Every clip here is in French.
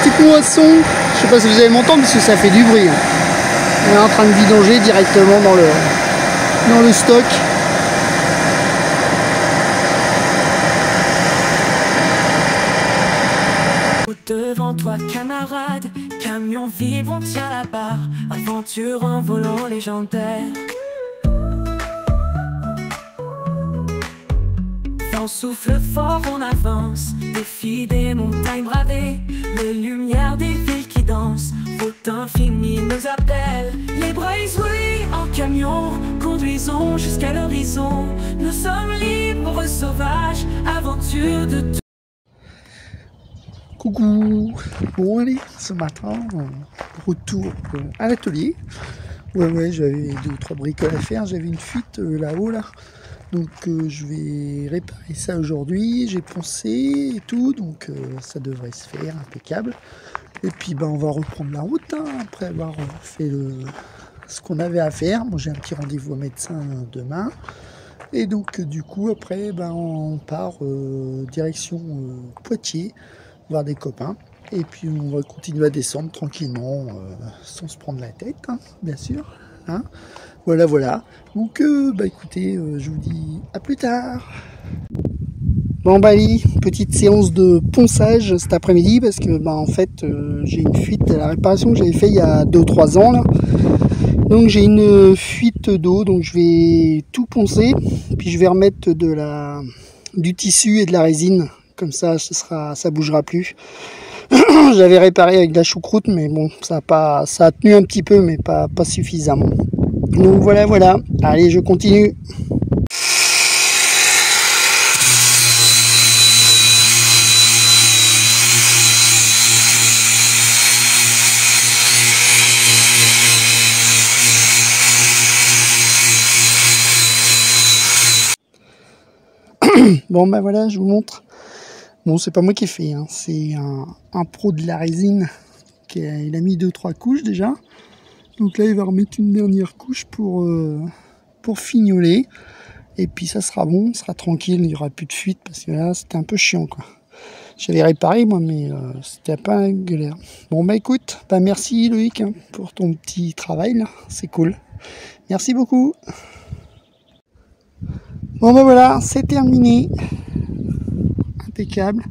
petite moisson. Je sais pas si vous allez m'entendre parce que ça fait du bruit. On est en train de vidanger directement dans le stock. Devant toi, camarade, camion vide, on tient la barre. Aventure en volant légendaire. Vent souffle fort, on avance. Défi des montagnes bravées, les lumières des villes qui dansent. Route infinie nous appelle. Les bras isolés en camion, conduisons jusqu'à l'horizon. Nous sommes libres, sauvages, aventure de tout. Coucou. Bon allez, ce matin, retour à l'atelier. Ouais, j'avais 2 ou 3 bricoles à faire. J'avais une fuite là-haut là. Donc je vais réparer ça aujourd'hui. J'ai poncé et tout, donc ça devrait se faire impeccable. Et puis on va reprendre la route hein, après avoir fait ce qu'on avait à faire. Moi j'ai un petit rendez-vous au médecin demain. Et donc du coup après on part direction Poitiers, voir des copains. Et puis on va continuer à descendre tranquillement, sans se prendre la tête, hein, bien sûr. Hein. Voilà. Donc écoutez, je vous dis à plus tard. Bon allez, petite séance de ponçage cet après-midi parce que en fait j'ai une fuite à la réparation que j'avais fait il y a 2 ou 3 ans là. Donc j'ai une fuite d'eau, donc je vais tout poncer, puis je vais remettre du tissu et de la résine, comme ça ça bougera plus. J'avais réparé avec de la choucroute, mais bon, ça a tenu un petit peu, mais pas suffisamment. Donc voilà. Allez, je continue. Bon voilà, je vous montre. Bon, c'est pas moi qui ai fait, hein. C'est un pro de la résine. Il a mis 2-3 couches déjà. Donc là, il va remettre une dernière couche pour fignoler. Et puis ça sera bon, ça sera tranquille, il n'y aura plus de fuite parce que là, c'était un peu chiant, quoi. J'avais réparé, moi, mais c'était pas une galère. Bon, écoute, merci Loïc hein, pour ton petit travail, là. C'est cool. Merci beaucoup. Bon, voilà, c'est terminé. Impeccable.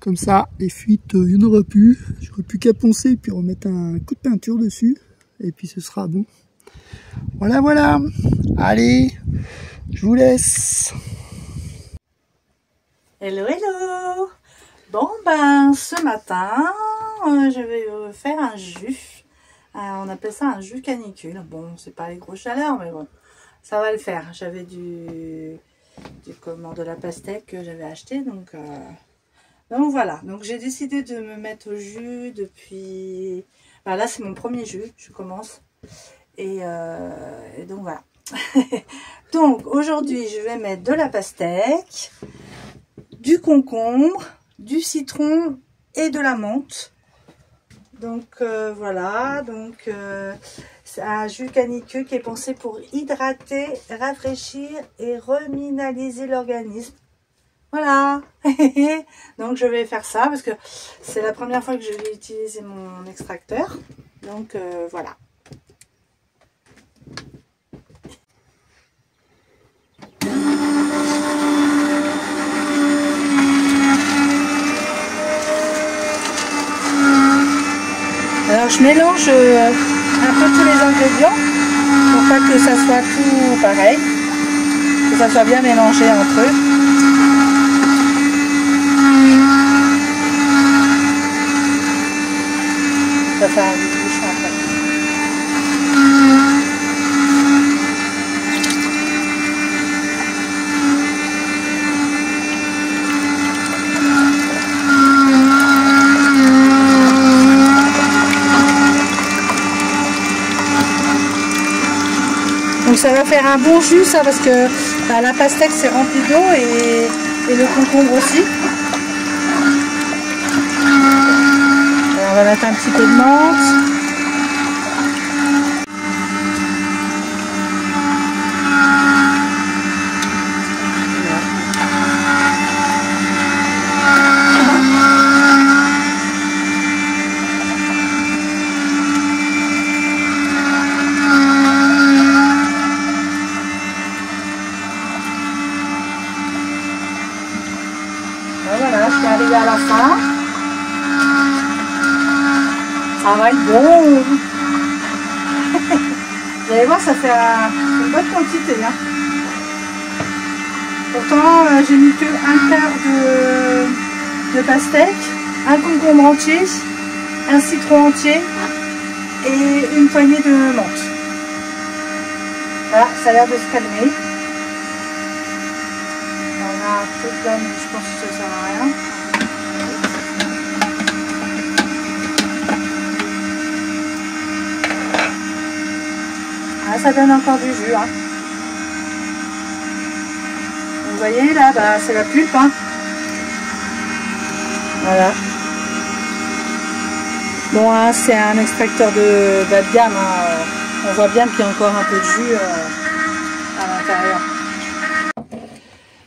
Comme ça, les fuites, il n'y en aura plus. J'aurai plus qu'à poncer et puis remettre un coup de peinture dessus. Et puis ce sera bon. Voilà. Allez, je vous laisse. Hello. Bon, ce matin, je vais faire un jus. On appelle ça un jus canicule. Bon, c'est pas les grosses chaleurs, mais bon, ça va le faire. J'avais de la pastèque que j'avais acheté, donc voilà. Donc j'ai décidé de me mettre au jus depuis. Là, c'est mon premier jus. Je commence et donc voilà. Donc aujourd'hui, je vais mettre de la pastèque, du concombre, du citron et de la menthe. Donc voilà, donc c'est un jus canicule qui est pensé pour hydrater, rafraîchir et reminéraliser l'organisme. Voilà. Donc je vais faire ça parce que c'est la première fois que je vais utiliser mon extracteur. Donc voilà. Alors je mélange un peu tous les ingrédients pour pas que ça soit tout pareil, que ça soit bien mélangé entre eux. Ça va faire un bouchon après. Donc ça va faire un bon jus ça parce que la pastèque c'est rempli d'eau et le concombre aussi. Alors, on va mettre un petit peu de menthe. je suis arrivée à la fin. Ça va être bon. Vous allez voir, ça fait une bonne quantité. Hein. Pourtant, j'ai mis que un quart de pastèque, un concombre entier, un citron entier et une poignée de menthe. Voilà, ça a l'air de se calmer. On a un truc là, mais je pense que ça sert à rien. Ah, ça donne encore du jus. Hein. Vous voyez là, bah, c'est la pulpe. Hein. Voilà. Bon, hein, c'est un extracteur de bas de gamme. Hein. On voit bien qu'il y a encore un peu de jus à l'intérieur.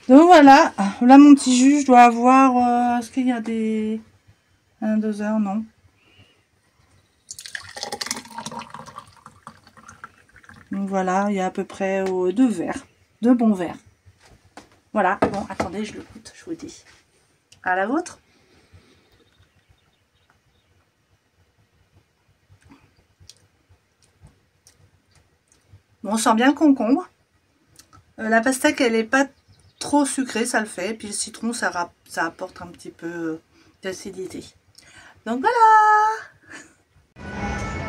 Donc voilà, là mon petit jus, je dois avoir... est-ce qu'il y a des... un doseur? Non. Donc voilà, il y a à peu près 2 verres. 2 bons verres. Voilà, bon, attendez, je le goûte, je vous dis. À la vôtre? Bon, on sent bien le concombre. La pastèque, elle n'est pas trop sucrée, ça le fait. Puis le citron, ça apporte un petit peu d'acidité. Donc voilà.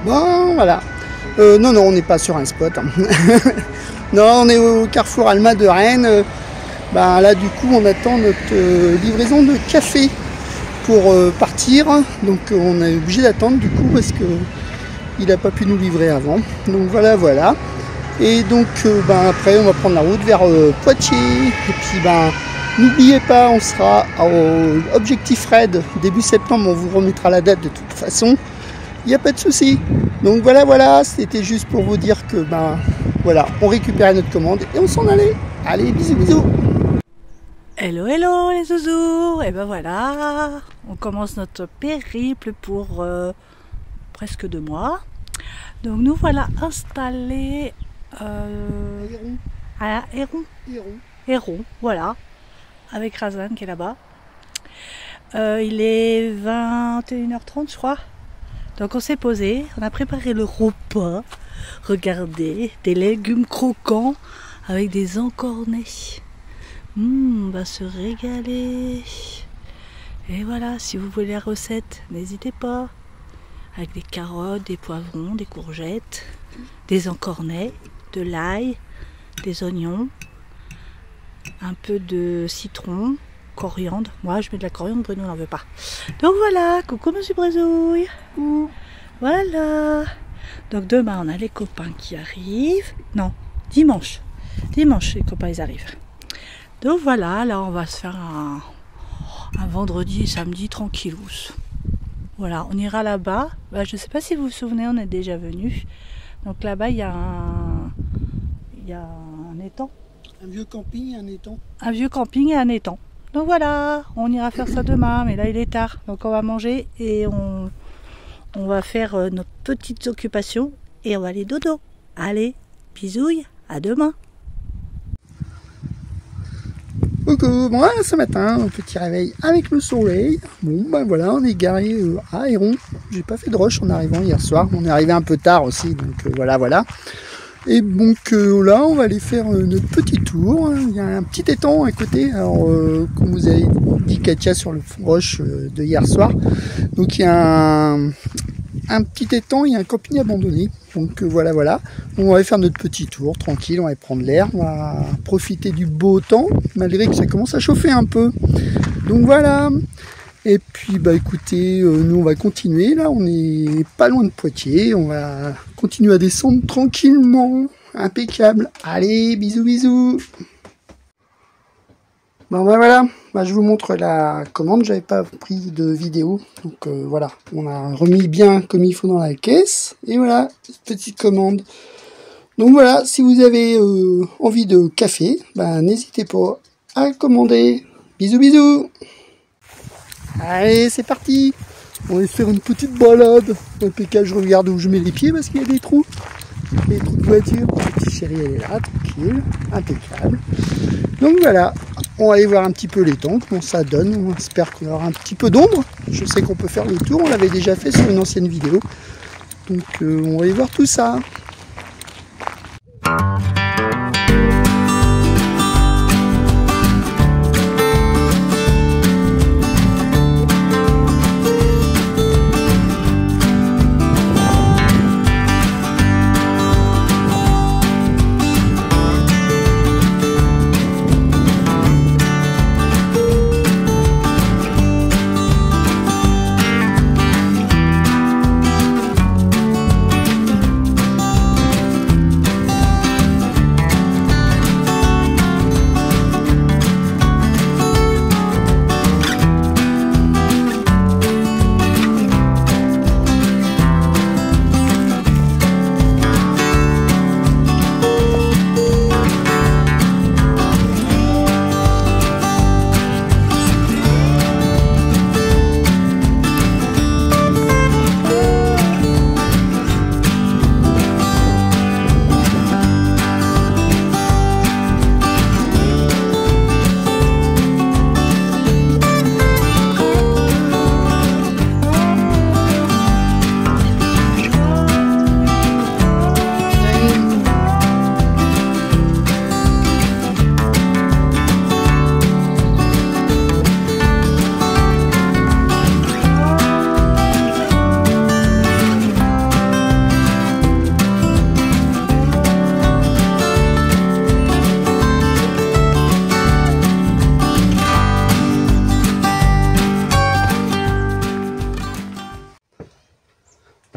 Bon, voilà. Non, on n'est pas sur un spot. Hein. Non, on est au Carrefour Alma de Rennes. Ben, là, du coup, on attend notre livraison de café pour partir. Donc, on est obligé d'attendre, du coup, parce que il n'a pas pu nous livrer avant. Donc, voilà. Et donc, ben, après, on va prendre la route vers Poitiers. Et puis, ben, n'oubliez pas, on sera au Objectif Red début septembre. On vous remettra la date de toute façon. Il n'y a pas de souci. Donc voilà, c'était juste pour vous dire que ben voilà, on récupérait notre commande et on s'en allait. Allez, bisous. Hello les zouzous. Et ben voilà, on commence notre périple pour presque 2 mois. Donc nous voilà installés à Héron, voilà, avec Razan qui est là-bas. Il est 21h30 je crois. Donc on s'est posé, on a préparé le repas. Regardez, des légumes croquants avec des encornets. On va se régaler. Et voilà, si vous voulez la recette, n'hésitez pas. Avec des carottes, des poivrons, des courgettes, des encornets, de l'ail, des oignons, un peu de citron, coriandre. Moi je mets de la coriandre, Bruno n'en veut pas. Donc voilà, coucou monsieur Brézouille. Voilà. Donc demain on a les copains qui arrivent. Non, dimanche les copains ils arrivent. Donc voilà, là on va se faire un vendredi et samedi tranquillous. Voilà, on ira là-bas. Bah, je ne sais pas si vous vous souvenez, on est déjà venu. Donc là-bas il y a un étang. Un vieux camping et un étang. Un vieux camping et un étang. Donc voilà, on ira faire ça demain, mais là il est tard. Donc on va manger et on va faire nos petites occupations et on va aller dodo. Allez, bisouilles, à demain. Coucou, bon, ce matin, un petit réveil avec le soleil. Bon, ben voilà, on est garé à Héron. J'ai pas fait de rush en arrivant hier soir. On est arrivé un peu tard aussi, donc voilà. Et donc là, on va aller faire notre petit tour. Il y a un petit étang à côté. Alors, comme vous avez dit Katia sur le rush de hier soir. Donc il y a un petit étang, il y a un camping abandonné. Donc voilà. On va faire notre petit tour tranquille, on va prendre l'air, on va profiter du beau temps, malgré que ça commence à chauffer un peu. Donc voilà. Et puis bah écoutez, nous on va continuer, là on est pas loin de Poitiers, on va continuer à descendre tranquillement, impeccable. Allez, bisous. Bon ben voilà, je vous montre la commande, j'avais pas pris de vidéo, donc voilà, on a remis bien comme il faut dans la caisse, et voilà, petite commande. Donc voilà, si vous avez envie de café, n'hésitez pas à commander. Bisous. Allez, c'est parti. On va faire une petite balade. Impeccable, je regarde où je mets les pieds parce qu'il y a des trous. Les trous de voiture. La petite chérie, elle est là, tranquille, impeccable. Donc voilà, on va aller voir un petit peu l'étang, comment ça donne. On espère qu'il y aura un petit peu d'ombre. Je sais qu'on peut faire le tour, on l'avait déjà fait sur une ancienne vidéo. Donc on va aller voir tout ça.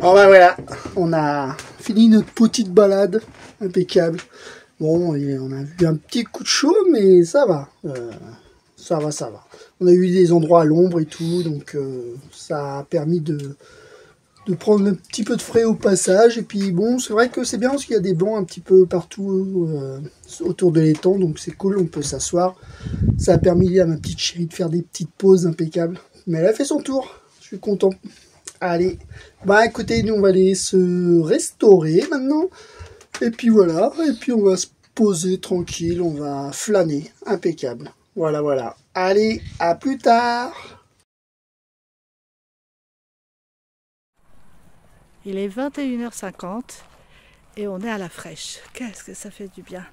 Bon ben voilà, on a fini notre petite balade, impeccable. Bon, on a vu un petit coup de chaud, mais ça va, ça va. On a eu des endroits à l'ombre et tout, donc ça a permis de prendre un petit peu de frais au passage. Et puis bon, c'est vrai que c'est bien parce qu'il y a des bancs un petit peu partout autour de l'étang, donc c'est cool, on peut s'asseoir. Ça a permis à ma petite chérie de faire des petites pauses impeccables. Mais elle a fait son tour, je suis content. Allez, bah écoutez, nous on va aller se restaurer maintenant. Et puis voilà, et puis on va se poser tranquille, on va flâner, impeccable. Voilà. Allez, à plus tard. Il est 21h50 et on est à la fraîche. Qu'est-ce que ça fait du bien.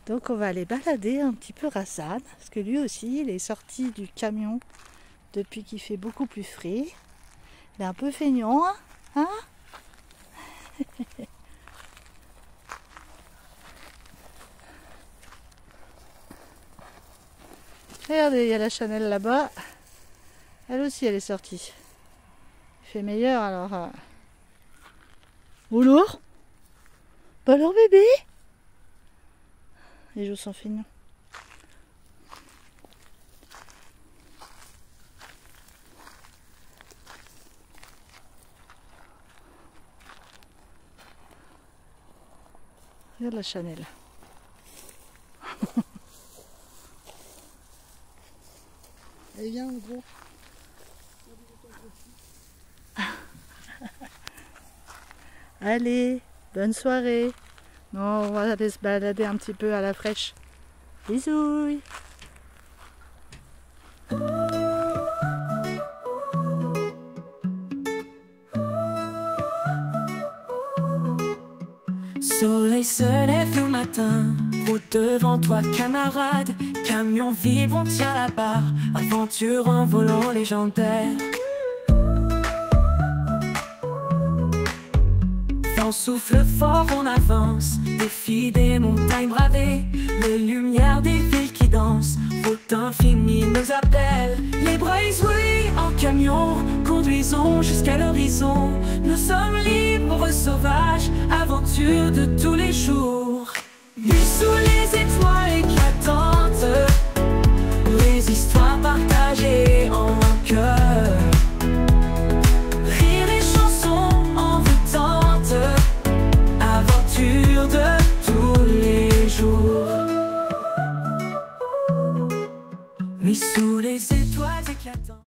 Donc on va aller balader un petit peu Rassan, parce que lui aussi il est sorti du camion depuis qu'il fait beaucoup plus frais. Il est un peu feignant, hein? Regardez, il y a la Chanel là-bas. Elle aussi, elle est sortie. Il fait meilleur, alors... Bonjour. Bah alors, bébé? Les jours sont feignants. Regarde la Chanel. Allez, viens, gros. Allez, bonne soirée. Non, on va aller se balader un petit peu à la fraîche. Bisous. Soleil se lève le matin, route devant toi camarade. Camion vide, on tient la barre, aventure en volant légendaire. Vent souffle fort, on avance, défi des montagnes bravées, les lumières des villes qui dansent, route infinie nous appelle. Les Braithwaite en camion, conduisons jusqu'à l'horizon. Nous sommes libres, sauvages, aventure de tous les jours. Nus sous les étoiles éclatantes, les histoires partagées en un cœur. Rire et chansons envoûtantes, aventure de tous les jours. Nus sous les étoiles éclatantes.